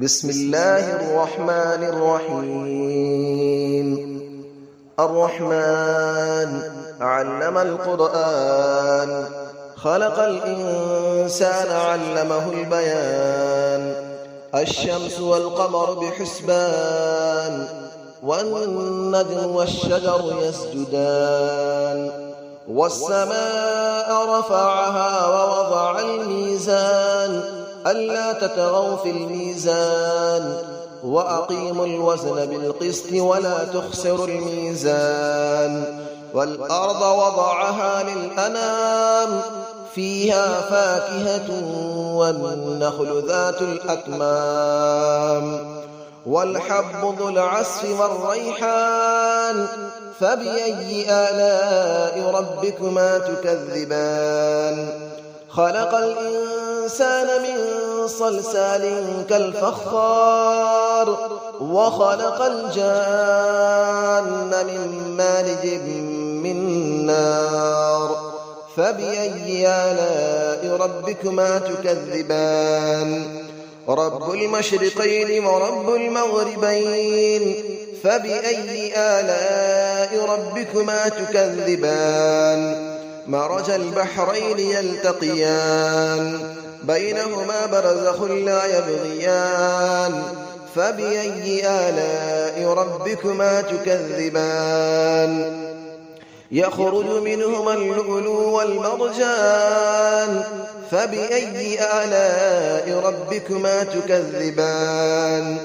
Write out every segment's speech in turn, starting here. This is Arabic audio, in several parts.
بسم الله الرحمن الرحيم. الرحمن علم القرآن، خلق الإنسان علمه البيان. الشمس والقمر بحسبان، والنجم والشجر يسجدان. والسماء رفعها ووضع الميزان، ألا تطغوا في الميزان، وأقيموا الوزن بالقسط ولا تخسروا الميزان. والأرض وضعها للأنام، فيها فاكهة والنخل ذات الأكمام. والحب ذو العصف والريحان، فبأي آلاء ربكما تكذبان. خلق الإنسان من صلصال كالفخار، وخلق الجان من مارج من نار. فبأي آلاء ربكما تكذبان. رب المشرقين ورب المغربين، فبأي آلاء ربكما تكذبان. مرج البحرين يلتقيان، بينهما برزخ لا يبغيان. فبأي آلاء ربكما تكذبان. يخرج منهما اللؤلؤ والمرجان، فبأي آلاء ربكما تكذبان.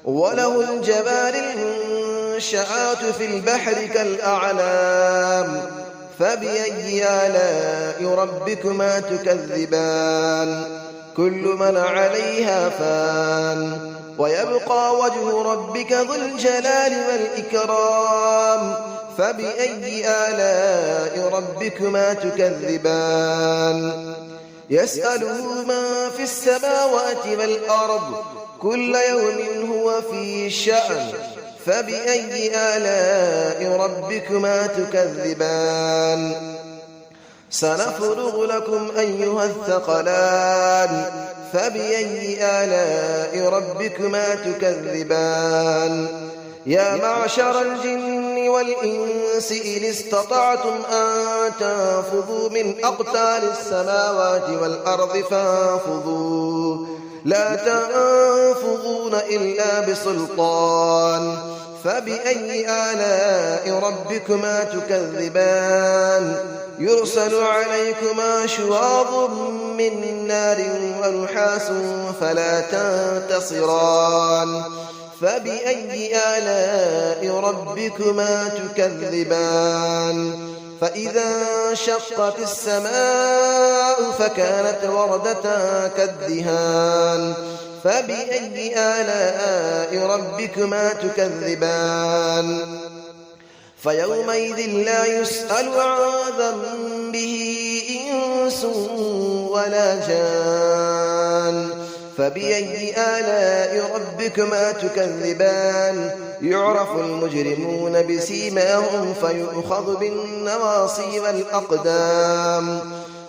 وله الجوار المنشآت في البحر كالأعلام، فبأي آلاء ربكما تكذبان. كل من عليها فان، ويبقى وجه ربك ذو الجلال والإكرام. فبأي آلاء ربكما تكذبان. يسأله من في السماوات والأرض، كل يوم هو في شأن. فبأي آلاء ربكما تكذبان. سنفرغ لكم أيها الثقلان، فبأي آلاء ربكما تكذبان. يا معشر الجن والإنس إن استطعتم أن تنفذوا من أقطار السماوات والأرض فانفذوا، لا تنفذون إلا بسلطان. فبأي آلاء ربكما تكذبان. يرسل عليكما شواظ من نار ونحاس فلا تنتصران. فبأي آلاء ربكما تكذبان. فإذا انشقت السماء فكانت وردة كالدهان. فبأي آلاء ربكما تكذبان. فيومئذ لا يسأل عن ذنبه إنس ولا جان. فبأي آلاء ربكما تكذبان. يعرف المجرمون بسيماهم فيؤخذ بالنواصي والأقدام.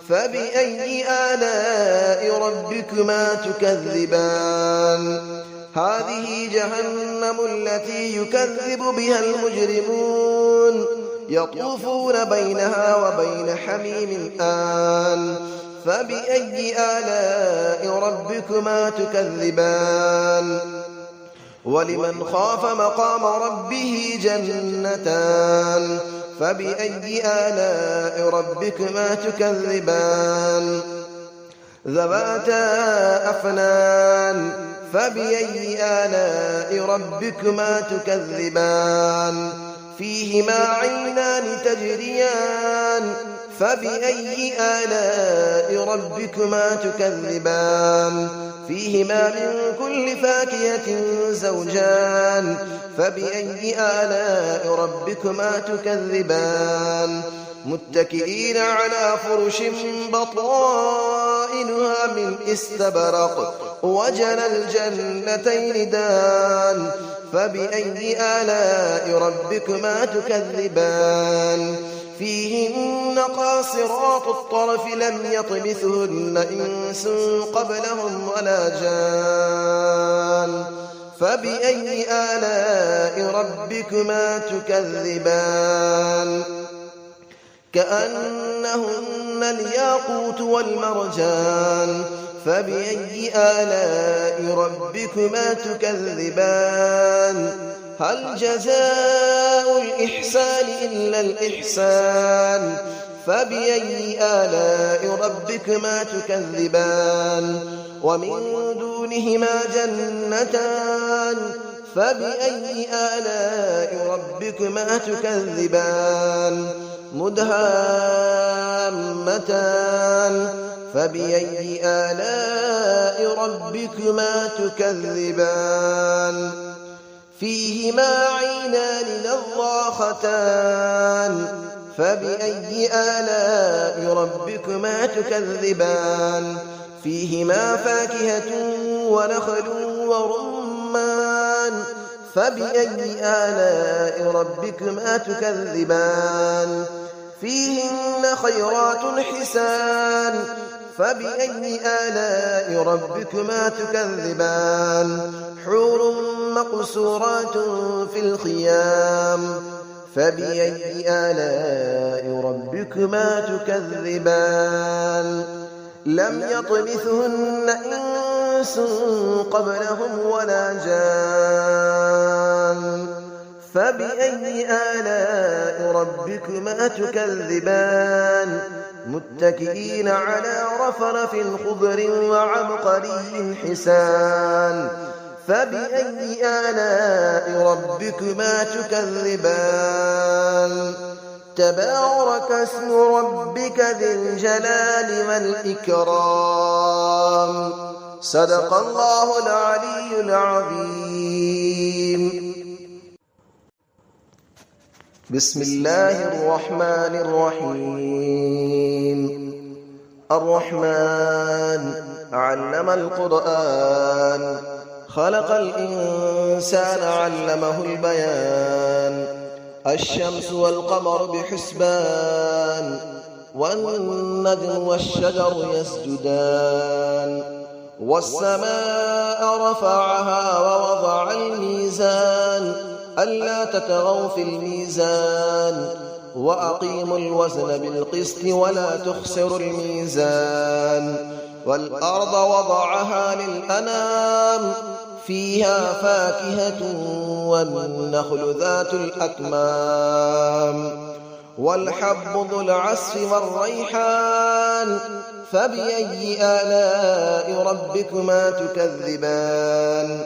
فبأي آلاء ربكما تكذبان. هذه جهنم التي يكذب بها المجرمون، يطوفون بينها وبين حميم آن. فبأي آلاء ربكما تكذبان. ولمن خاف مقام ربه جنتان. فبأي آلاء ربكما تكذبان. ذواتا أفنان. فبأي آلاء ربكما تكذبان. فيهما عينان تجريان. فبأي آلاء ربكما تكذبان. فيهما من كل فاكهة زوجان. فبأي آلاء ربكما تكذبان. متكئين على فرش بطائنها من استبرق، وجنى الجنتين دان. فبأي آلاء ربكما تكذبان. فيهن قاصرات الطرف لم يطمثهن إنس قبلهم ولا جان. فبأي آلاء ربكما تكذبان كأنهن الياقوت والمرجان فبأي آلاء ربكما تكذبان هل جزاء الإحسان إلا الإحسان فبأي آلاء ربكما تكذبان ومن دونهما جنتان فبأي آلاء ربكما تكذبان مدهامتان فبأي آلاء ربكما تكذبان فيهما عينان نضاختان فبأي آلاء ربكما تكذبان فيهما فاكهة ونخل ورمان فبأي آلاء ربكما تكذبان فيهن خيرات حسان فبأي آلاء ربكما تكذبان حور مقصورات في الخيام فبأي آلاء ربكما تكذبان لم يطمثهن إنس قبلهم ولا جان فبأي آلاء ربكما تكذبان متكئين على رفرف خضر وعبقري حسان فبأي آلاء ربكما تكذبان تبارك اسم ربك ذي الجلال والإكرام صدق الله العلي العظيم بسم الله الرحمن الرحيم الرحمن علم القرآن خلق الإنسان علمه البيان الشمس والقمر بحسبان والنجم والشجر يسجدان والسماء رفعها ووضع الميزان ألا تطغوا في الميزان وأقيموا الوزن بالقسط ولا تخسروا الميزان والأرض وضعها للأنام فيها فاكهة والنخل ذات الأكمام والحب ذو العصف والريحان فبأي آلاء ربكما تكذبان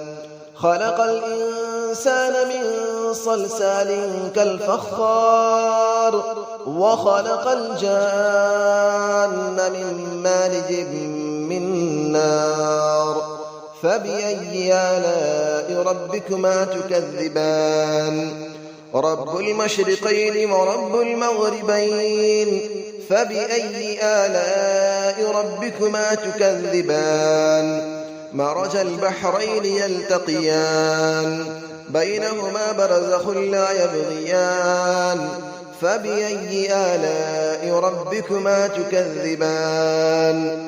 خلق الإنسان من صلصال كالفخار وخلق الجان من مارج من نار فبأي آلاء ربكما تكذبان رب المشرقين ورب المغربين فبأي آلاء ربكما تكذبان مرج البحرين يلتقيان بينهما برزخ لا يبغيان فبأي آلاء ربكما تكذبان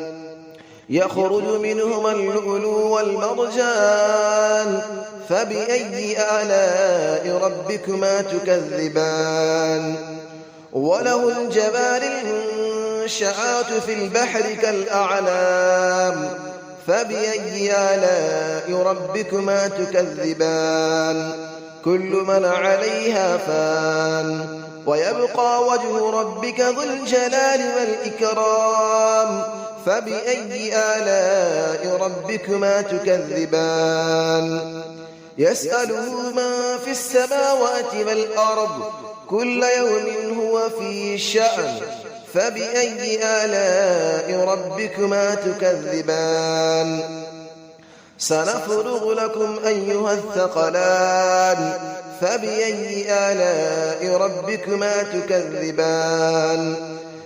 يخرج منهما اللؤلؤ والمرجان فبأي آلاء ربكما تكذبان وله الجبال المنشآت في البحر كالأعلام فبأي آلاء ربكما تكذبان كل من عليها فان ويبقى وجه ربك ذو الجلال والإكرام فبأي آلاء ربكما تكذبان يسأله من في السماوات والأرض كل يوم هو في شأن فبأي آلاء ربكما تكذبان سنفرغ لكم أيها الثقلان فبأي آلاء ربكما تكذبان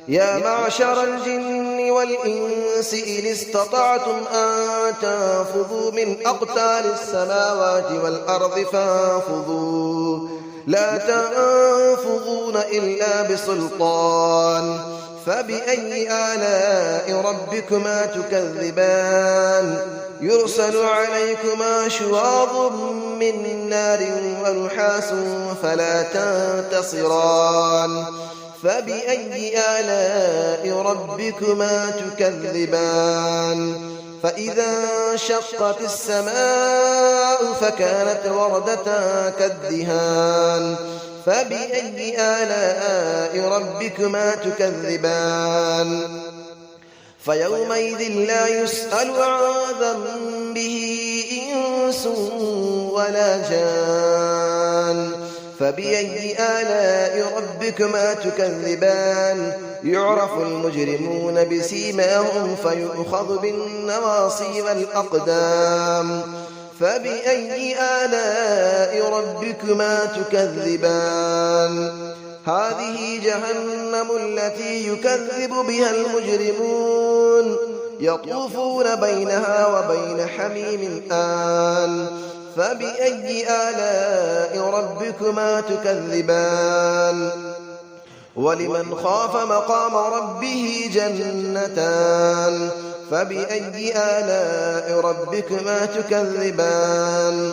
يا معشر الجن والإنس إن استطعتم أن تنفذوا من أقطار السماوات والأرض فانفذوا لا تنفذون إلا بسلطان فبأي آلاء ربكما تكذبان يرسل عليكما شواظ من نار ونحاس فلا تنتصران فبأي آلاء ربكما تكذبان فإذا انشقت السماء فكانت وردة كالدهان فبأي آلاء ربكما تكذبان فيومئذ لا يسأل عن ذنبه إنس ولا جان فبأي آلاء ربكما تكذبان يعرف المجرمون بسيماهم فيؤخذ بالنواصي والأقدام فبأي آلاء ربكما تكذبان هذه جهنم التي يكذب بها المجرمون يطوفون بينها وبين حميم آن فبأي آلاء ربكما تكذبان ولمن خاف مقام ربه جنتان فبأي آلاء ربكما تكذبان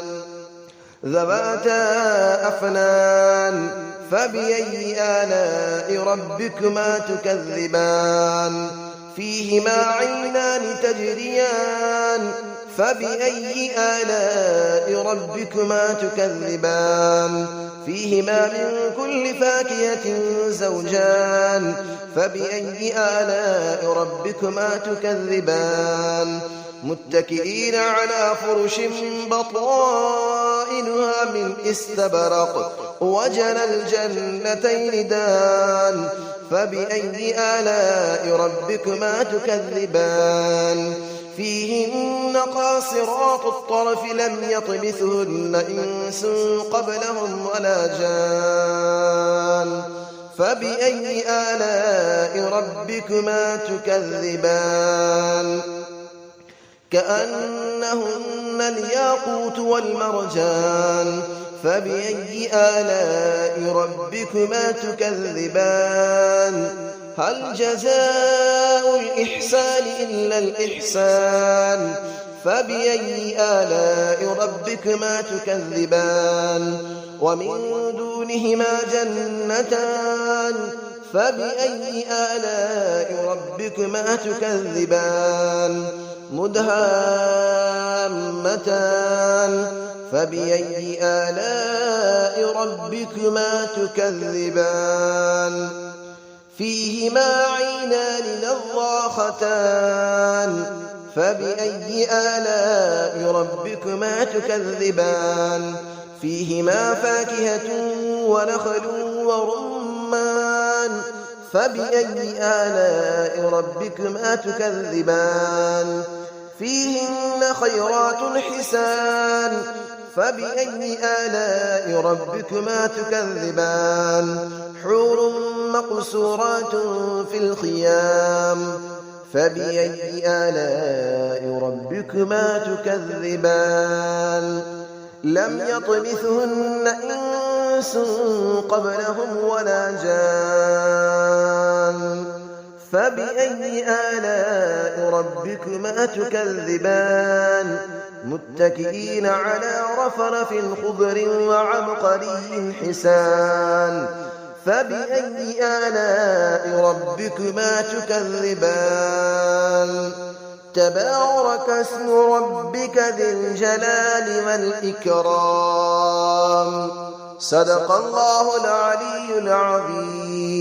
ذواتا أفنان فبأي آلاء ربكما تكذبان فيهما عينان تجريان فبأي آلاء ربكما تكذبان فيهما من كل فاكهة زوجان فبأي آلاء ربكما تكذبان متكئين على فرش بطائنها من استبرق وجنى الجنتين دان فبأي آلاء ربكما تكذبان فيهن قاصرات الطرف لم يطمثهن إنس قبلهم ولا جان فبأي آلاء ربكما تكذبان كأنهن الياقوت والمرجان فبأي آلاء ربكما تكذبان هل جزاء الإحسان إلا الإحسان فبأي آلاء ربكما تكذبان ومن دونهما جنتان فبأي آلاء ربكما تكذبان مدهامتان فبأي آلاء ربكما تكذبان فيهما عينان نضاختان فبأي آلاء ربكما تكذبان فيهما فاكهة ونخل ورمان فبأي آلاء ربكما تكذبان فيهن خيرات حسان فبأي آلاء ربكما تكذبان حور مقصورات في الخيام فبأي آلاء ربكما تكذبان لم يطمثهن إنس قبلهم ولا جان فبأي آلاء ربكما تكذبان متكئين على رفرف خضر وعبقري حسان فبأي آلاء ربكما تكذبان تبارك اسم ربك ذي الجلال والإكرام صدق الله العلي العظيم.